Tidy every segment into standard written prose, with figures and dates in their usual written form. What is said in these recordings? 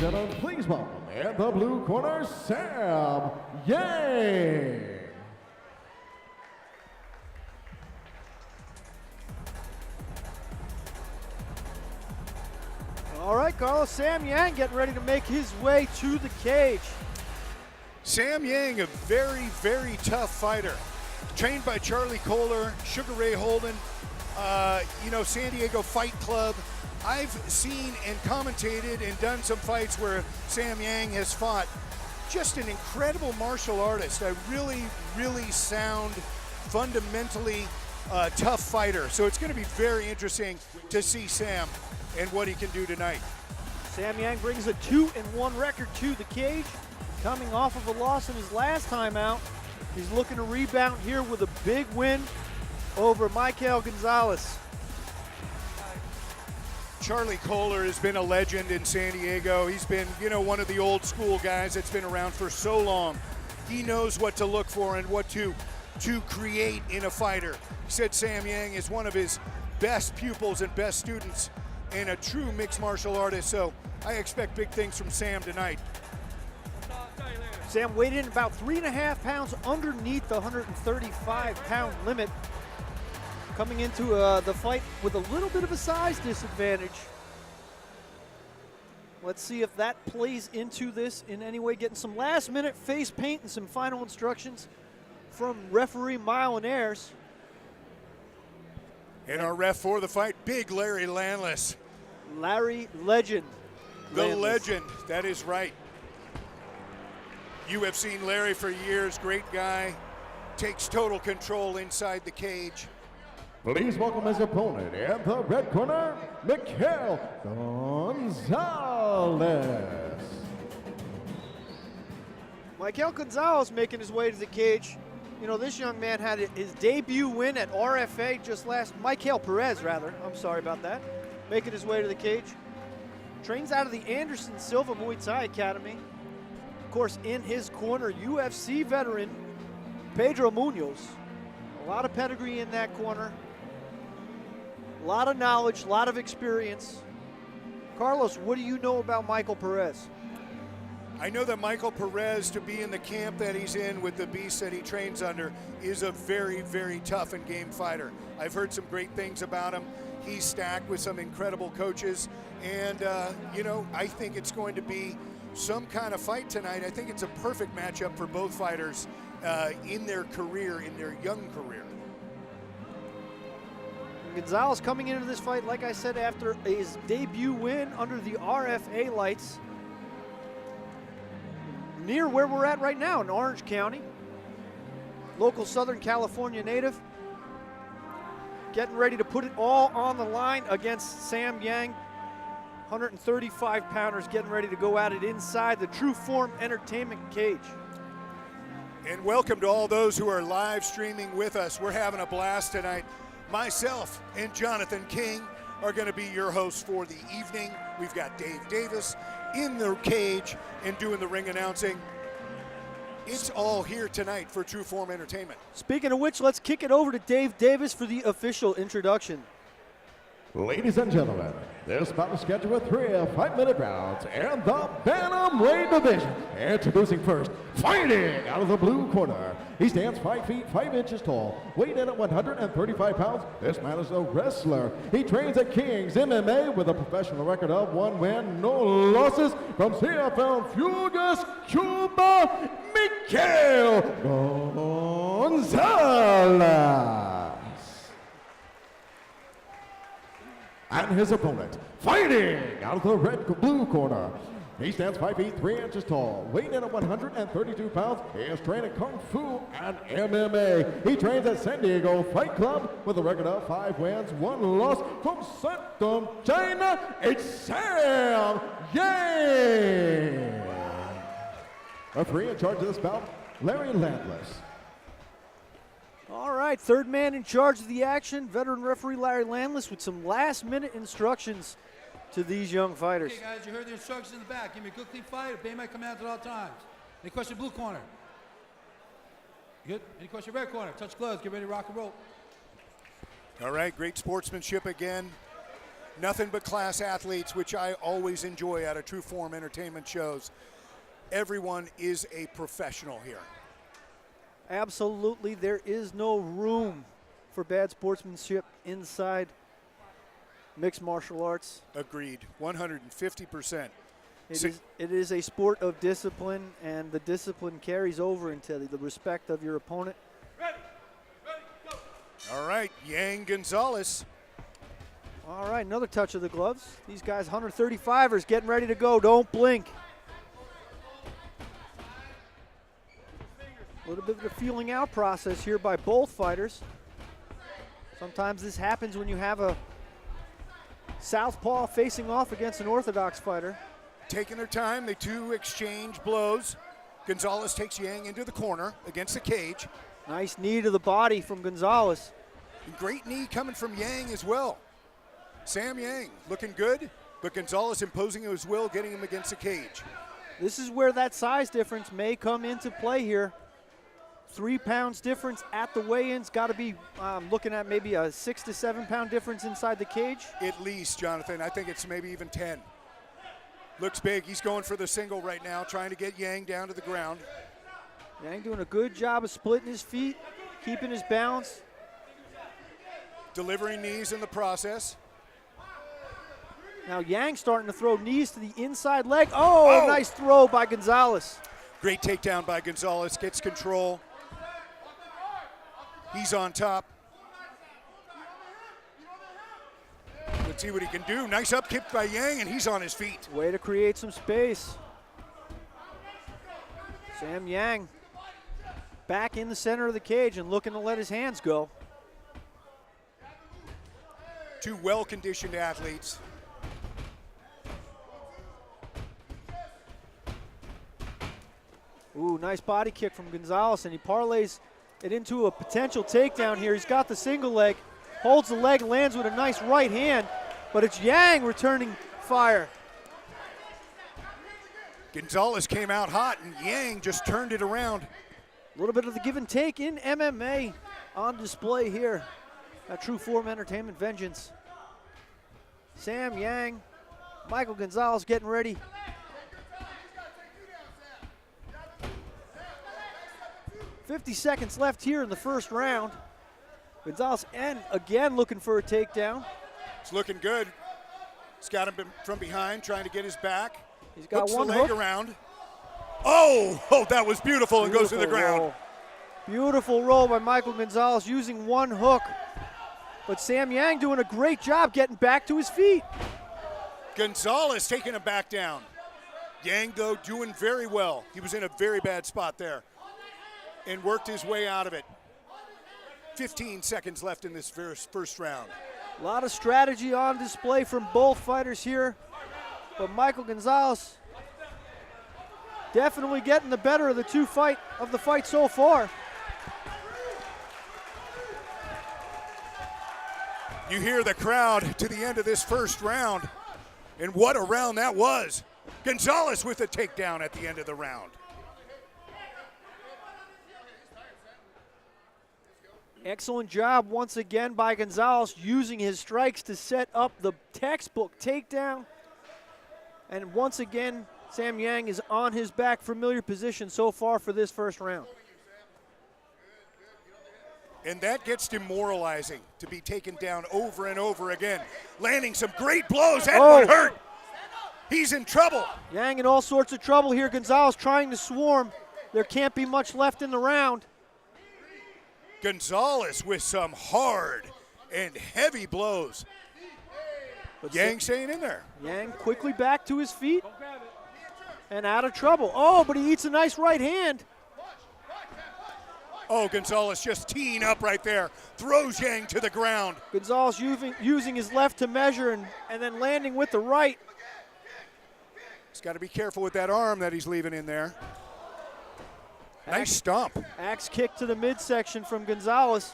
and gentlemen, please welcome in the blue corner, Sam Yang. All right, Carlos, Sam Yang getting ready to make his way to the cage. Sam Yang, a very, very tough fighter. Trained by Charlie Kohler, Sugar Ray Holden, San Diego Fight Club. I've seen and commentated and done some fights where Sam Yang has fought. Just an incredible martial artist, a really, really sound, fundamentally tough fighter. So it's going to be very interesting to see Sam and what he can do tonight. Sam Yang brings a 2-1 record to the cage, coming off of a loss in his last time out. He's looking to rebound here with a big win over Maikel Gonzalez. Charlie Kohler has been a legend in San Diego. He's been, one of the old school guys that's been around for so long. He knows what to look for and what to create in a fighter. He said Sam Yang is one of his best pupils and best students and a true mixed martial artist, so I expect big things from Sam tonight. Sam weighed in about 3.5 pounds underneath the 135-pound limit. Coming into the fight with a little bit of a size disadvantage. Let's see if that plays into this in any way. Getting some last-minute face paint and some final instructions from referee Milenares. And our ref for the fight, big Larry Landless. Larry Legend. The Landless. legend, that is right. You have seen Larry for years, great guy. Takes total control inside the cage. Please welcome his opponent in the red corner, Maikel Gonzalez. Maikel Gonzalez making his way to the cage. This young man had his debut win at RFA Maikel Perez, I'm sorry about that. Making his way to the cage. Trains out of the Anderson Silva Muay Thai Academy. Of course, in his corner, UFC veteran Pedro Munoz. A lot of pedigree in that corner. A lot of knowledge, a lot of experience. Carlos, what do you know about Maikel Perez? I know that Maikel Perez, to be in the camp that he's in with the beast that he trains under, is a very, very tough and game fighter. I've heard some great things about him. He's stacked with some incredible coaches. And, I think it's going to be some kind of fight tonight. I think it's a perfect matchup for both fighters in their career, in their young career. Gonzalez coming into this fight, like I said, after his debut win under the RFA lights. Near where we're at right now in Orange County. Local Southern California native. Getting ready to put it all on the line against Sam Yang. 135-pounders getting ready to go at it inside the Tru-Form Entertainment cage. And welcome to all those who are live streaming with us. We're having a blast tonight. Myself and Jonathan King are going to be your hosts for the evening. We've got Dave Davis in the cage and doing the ring announcing. It's all here tonight for Tru-Form Entertainment. Speaking of which, let's kick it over to Dave Davis for the official introduction. Ladies and gentlemen, this bout is scheduled with 3 5-minute rounds in the Bantamweight division. Introducing first, fighting out of the blue corner. He stands 5 feet 5 inches tall, weighed in at 135 pounds. This man is a wrestler. He trains at King's MMA with a professional record of 1 win, no losses. From CFL Fugas, Cuba, Maikel Gonzalez. And his opponent, fighting out of the blue corner. He stands 5 feet 3 inches tall, weighing in at 132 pounds. He is training Kung Fu and MMA. He trains at San Diego Fight Club with a record of 5 wins, 1 loss. From Sanctum, China, it's Sam Yang. Referee in charge of this bout, Larry Landless. All right, third man in charge of the action, veteran referee Larry Landless with some last-minute instructions to these young fighters. Okay, guys, you heard the instructions in the back. Give me a good, clean fight. Obey my commands at all times. Any question, blue corner? Good. Any question, red corner? Touch gloves. Get ready to rock and roll. All right, great sportsmanship again. Nothing but class athletes, which I always enjoy at a Tru-Form entertainment shows. Everyone is a professional here. Absolutely, there is no room for bad sportsmanship inside mixed martial arts. Agreed, 150%. It is a sport of discipline, and the discipline carries over into the respect of your opponent. All right, Yang Gonzalez. All right, another touch of the gloves. These guys, 135ers, getting ready to go. Don't blink. A little bit of a feeling out process here by both fighters. Sometimes this happens when you have a southpaw facing off against an orthodox fighter. Taking their time, they two exchange blows. Gonzalez takes Yang into the corner against the cage. Nice knee to the body from Gonzalez. And great knee coming from Yang as well. Sam Yang looking good, but Gonzalez imposing his will, getting him against the cage. This is where that size difference may come into play here. 3 pounds difference at the weigh-ins. Got to be looking at maybe a 6 to 7 pound difference inside the cage. At least, Jonathan. I think it's maybe even 10. Looks big. He's going for the single right now, trying to get Yang down to the ground. Yang doing a good job of splitting his feet, keeping his balance. Delivering knees in the process. Now Yang starting to throw knees to the inside leg. Oh, nice throw by Gonzalez. Great takedown by Gonzalez, gets control. He's on top. Let's see what he can do. Nice up kick by Yang, and he's on his feet. Way to create some space. Sam Yang back in the center of the cage and looking to let his hands go. Two well-conditioned athletes. Ooh, nice body kick from Gonzalez, and he parlays it into a potential takedown here. He's got the single leg, holds the leg, lands with a nice right hand, but it's Yang returning fire. Gonzalez came out hot, and Yang just turned it around. A little bit of the give and take in MMA on display here at Tru-Form Entertainment Vengeance. Sam Yang, Maikel Gonzalez getting ready. .50 seconds left here in the first round. Gonzalez and again looking for a takedown. It's looking good. He's got him from behind, trying to get his back. He's got hooks one the leg hook. around. Oh, that was beautiful, and goes to the ground. Roll. Beautiful roll by Maikel Gonzalez using one hook. But Sam Yang doing a great job getting back to his feet. Gonzalez taking him back down. Yang, though, doing very well. He was in a very bad spot there and worked his way out of it. 15 seconds left in this first round. A lot of strategy on display from both fighters here. But Maikel Gonzalez definitely getting the better of the fight so far. You hear the crowd to the end of this first round, and what a round that was. Gonzalez with a takedown at the end of the round. Excellent job once again by Gonzalez, using his strikes to set up the textbook takedown. And once again, Sam Yang is on his back, familiar position so far for this first round. And that gets demoralizing to be taken down over and over again. Landing some great blows. That one hurt. He's in trouble. Yang in all sorts of trouble here. Gonzalez trying to swarm. There can't be much left in the round. Gonzalez with some hard and heavy blows. But Yang staying in there. Yang quickly back to his feet and out of trouble. Oh, but he eats a nice right hand. Oh, Gonzalez just teeing up right there. Throws Yang to the ground. Gonzalez using his left to measure and then landing with the right. He's got to be careful with that arm that he's leaving in there. Nice stomp. Axe kick to the midsection from Gonzalez.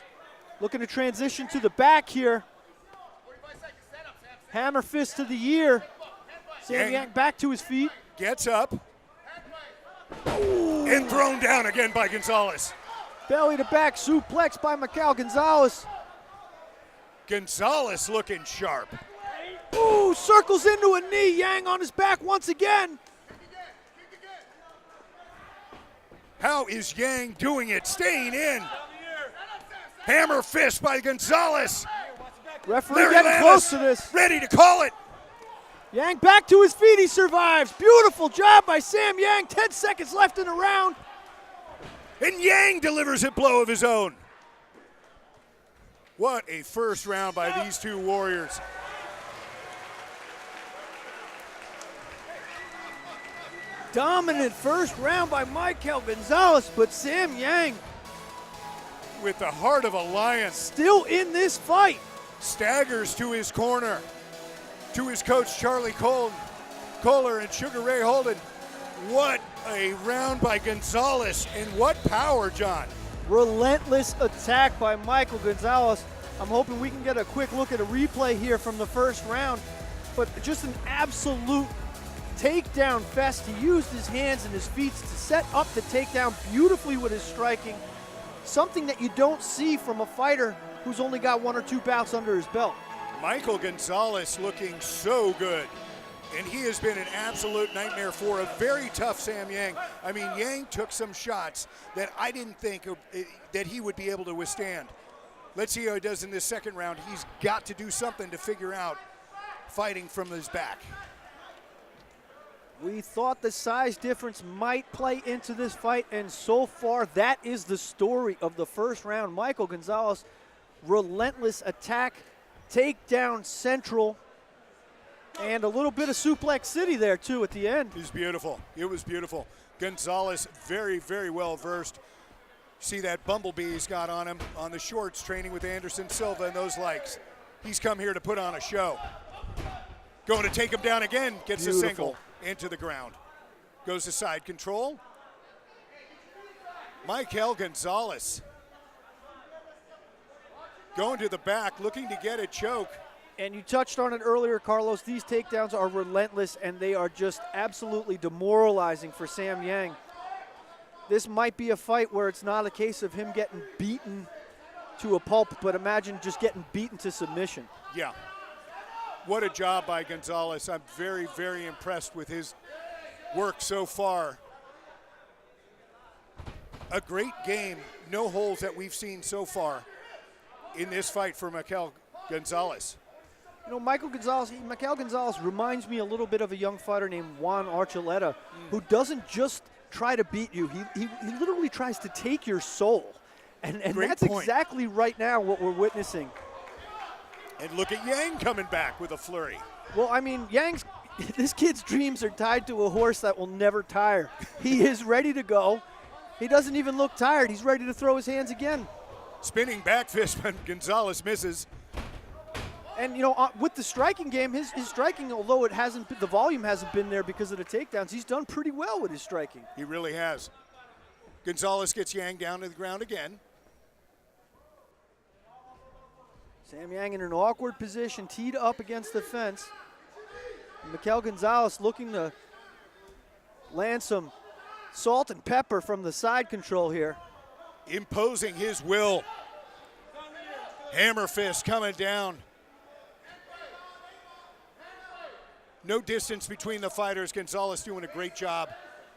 Looking to transition to the back here. Hammer fist to the ear. Sam Yang back to his feet. Gets up. Ooh. And thrown down again by Gonzalez. Belly to back suplex by Maikel Gonzalez. Gonzalez looking sharp. Ooh, circles into a knee. Yang on his back once again. How is Yang doing it? Staying in. Hammer fist by Gonzalez. Referee Larry getting Landis close to this. ready to call it. Yang back to his feet. He survives. Beautiful job by Sam Yang. 10 seconds left in the round. And Yang delivers a blow of his own. What a first round by these two warriors. Dominant first round by Maikel Gonzalez, but Sam Yang With the heart of a lion, still in this fight. staggers to his corner, to his coach Charlie Kohler and Sugar Ray Holden. What a round by Gonzalez, and what power, John. Relentless attack by Maikel Gonzalez. I'm hoping we can get a quick look at a replay here from the first round, but just an absolute takedown fest. He used his hands and his feet to set up the takedown beautifully with his striking. Something that you don't see from a fighter who's only got 1 or 2 bouts under his belt. Maikel Gonzalez looking so good, and he has been an absolute nightmare for a very tough Sam Yang. I mean, Yang took some shots that I didn't think that he would be able to withstand. Let's see how he does in this second round. He's got to do something to figure out fighting from his back. We thought the size difference might play into this fight, and so far that is the story of the first round. Maikel Gonzalez, relentless attack, takedown central, and a little bit of suplex city there too at the end. It was beautiful. It was beautiful. Gonzalez very, very well versed. See that bumblebee he's got on him on the shorts, training with Anderson Silva and those likes. He's come here to put on a show. Going to take him down again, gets Beautiful. a single into the ground. Goes to side control. Maikel Gonzalez going to the back, looking to get a choke. And you touched on it earlier, Carlos. These takedowns are relentless, and they are just absolutely demoralizing for Sam Yang. This might be a fight where it's not a case of him getting beaten to a pulp, but imagine just getting beaten to submission. Yeah. What a job by Gonzalez. I'm very, very impressed with his work so far. A great game, no holes that we've seen so far in this fight for Maikel Gonzalez. You know, Maikel Gonzalez reminds me a little bit of a young fighter named Juan Archuleta, who doesn't just try to beat you. He literally tries to take your soul. And that's point. exactly right now what we're witnessing. And look at Yang coming back with a flurry. Well, I mean, this kid's dreams are tied to a horse that will never tire. He is ready to go. He doesn't even look tired. He's ready to throw his hands again. Spinning back fist, but Gonzalez misses. And, you know, with the striking game, his striking, although the volume hasn't been there because of the takedowns, he's done pretty well with his striking. He really has. Gonzalez gets Yang down to the ground again. Sam Yang in an awkward position, teed up against the fence. Maikel Gonzalez looking to land some salt and pepper from the side control here. Imposing his will. Hammer fist coming down. No distance between the fighters. Gonzalez doing a great job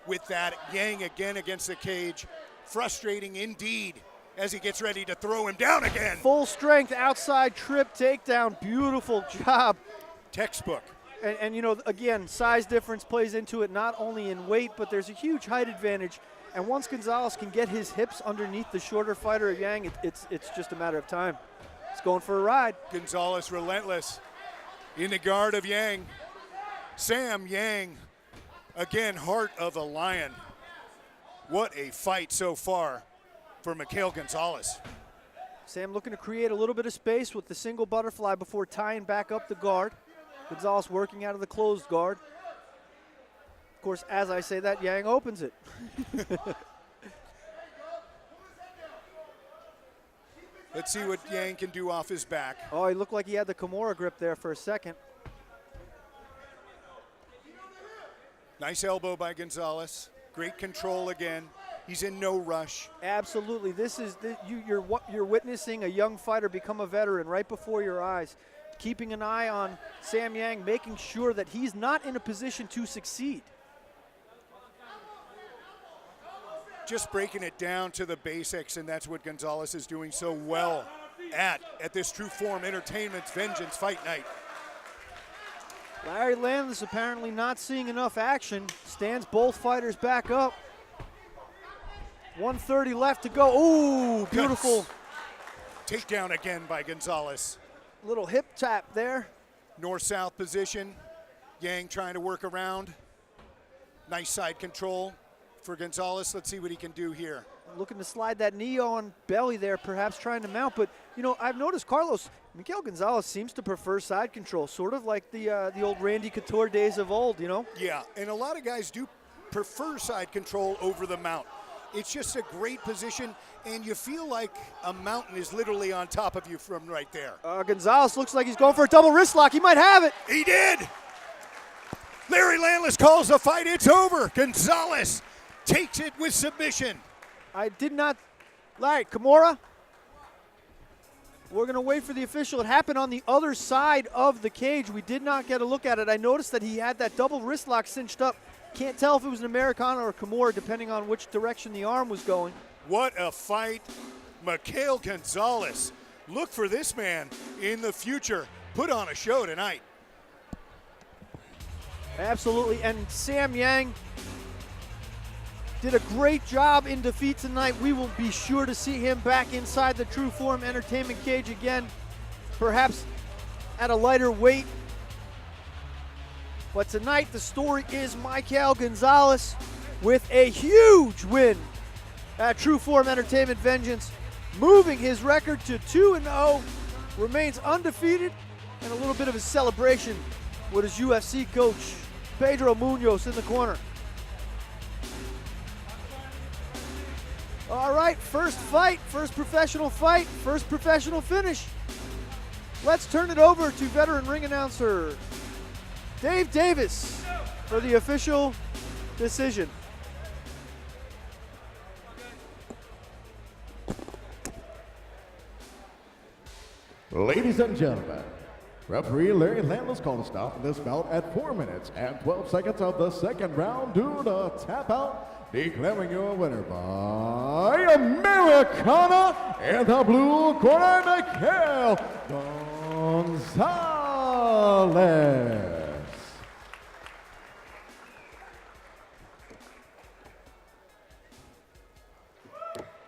with that. Yang again against the cage. Frustrating indeed as he gets ready to throw him down again. Full strength outside trip takedown. Beautiful job. Textbook. And you know, again, size difference plays into it, not only in weight, but there's a huge height advantage. And once Gonzalez can get his hips underneath the shorter fighter of Yang, it's just a matter of time. It's going for a ride. Gonzalez relentless in the guard of Yang. Sam Yang, again, heart of a lion. What a fight so far for Maikel Gonzalez. Sam looking to create a little bit of space with the single butterfly before tying back up the guard. Gonzalez working out of the closed guard. Of course, as I say that, Yang opens it. Let's see what Yang can do off his back. Oh, he looked like he had the Kimura grip there for a second. Nice elbow by Gonzalez. Great control again. He's in no rush. Absolutely. You're witnessing a young fighter become a veteran right before your eyes. keeping an eye on Sam Yang, making sure that he's not in a position to succeed. Just breaking it down to the basics, and that's what Gonzalez is doing so well at this Tru-Form Entertainment's Vengeance Fight Night. Larry Landis apparently not seeing enough action. Stands both fighters back up. 1:30 left to go. Ooh, beautiful. Takedown again by Gonzalez. Little hip tap there. North-south position. Yang trying to work around. Nice side control for Gonzalez. Let's see what he can do here. Looking to slide that knee on belly there, perhaps trying to mount. But, you know, I've noticed, Carlos, Maikel Gonzalez seems to prefer side control, sort of like the old Randy Couture days of old, you know? Yeah, and a lot of guys do prefer side control over the mount. It's just a great position, and you feel like a mountain is literally on top of you from right there. Gonzalez looks like he's going for a double wrist lock. He might have it. He did. Larry Landis calls the fight. It's over. Gonzalez takes it with submission. I did not. Larry, Kimura. We're going to wait for the official. It happened on the other side of the cage. We did not get a look at it. I noticed that he had that double wrist lock cinched up. Can't tell if it was an Americana or a Kimura, depending on which direction the arm was going. What a fight. Maikel Gonzalez. Look for this man in the future. Put on a show tonight. Absolutely. And Sam Yang did a great job in defeat tonight. We will be sure to see him back inside the Tru-Form Entertainment cage again, perhaps at a lighter weight. But tonight the story is Maikel Gonzalez with a huge win at Tru-Form Entertainment Vengeance, moving his record to 2-0, remains undefeated, and a little bit of a celebration with his UFC coach, Pedro Munoz, in the corner. All right, first fight, first professional fight, first professional finish. Let's turn it over to veteran ring announcer Dave Davis for the official decision. Ladies and gentlemen, referee Larry Landis called a stop in this bout at 4 minutes and 12 seconds of the second round due to tap out, declaring your winner by Americana in the blue corner, Maikel Gonzalez.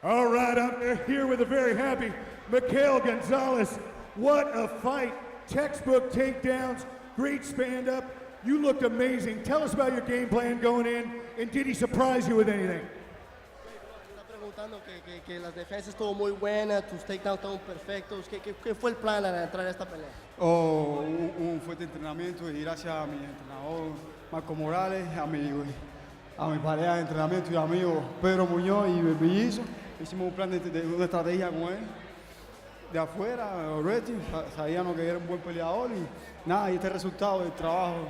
All right, I'm here with a very happy Maikel Gonzalez. What a fight. Textbook takedowns, great stand up. You looked amazing. Tell us about your game plan going in, and did he surprise you with anything? Está preguntando que las defensas estuvo muy buena, tus takedowns estaban perfectos. ¿Qué fue el plan al entrar a esta pelea? Un fuerte entrenamiento y gracias a mi entrenador Marco Morales, a mi pareja de entrenamiento y amigo Pedro Muñoz y Bellizo. Hicimos un plan de una estrategia con él. De afuera, already, sabíamos que era un buen peleador y nada, y este resultado del trabajo.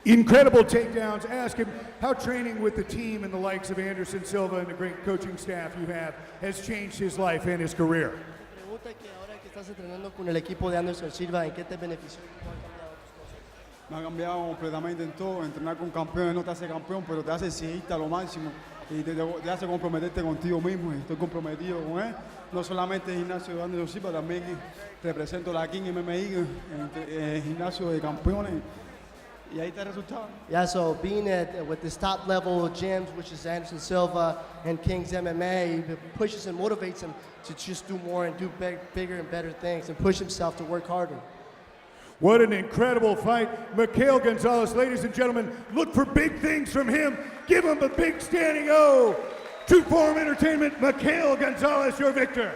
Incredible takedowns. Ask him how training with the team and the likes of Anderson Silva and the great coaching staff you have has changed his life and his career. Pregunta que ahora que estás entrenando con el equipo de Anderson Silva, ¿en qué te benefició? Me ha cambiado completamente en todo. Entrenar con campeones no te hace campeón, pero te hace exigirte a lo máximo y te hace comprometerte contigo mismo. Y estoy comprometido con él. No solamente el gimnasio de Anderson Silva, también represento la King MMI, el gimnasio de campeones. Y ahí está el resultado. Yeah, so being with this top level gyms, which is Anderson Silva and King's MMA, it pushes and motivates him to just do more and do bigger and better things and push himself to work harder. What an incredible fight. Maikel Gonzalez, ladies and gentlemen, look for big things from him. Give him a big standing O. Tru-Form Entertainment, Maikel Gonzalez, your victor.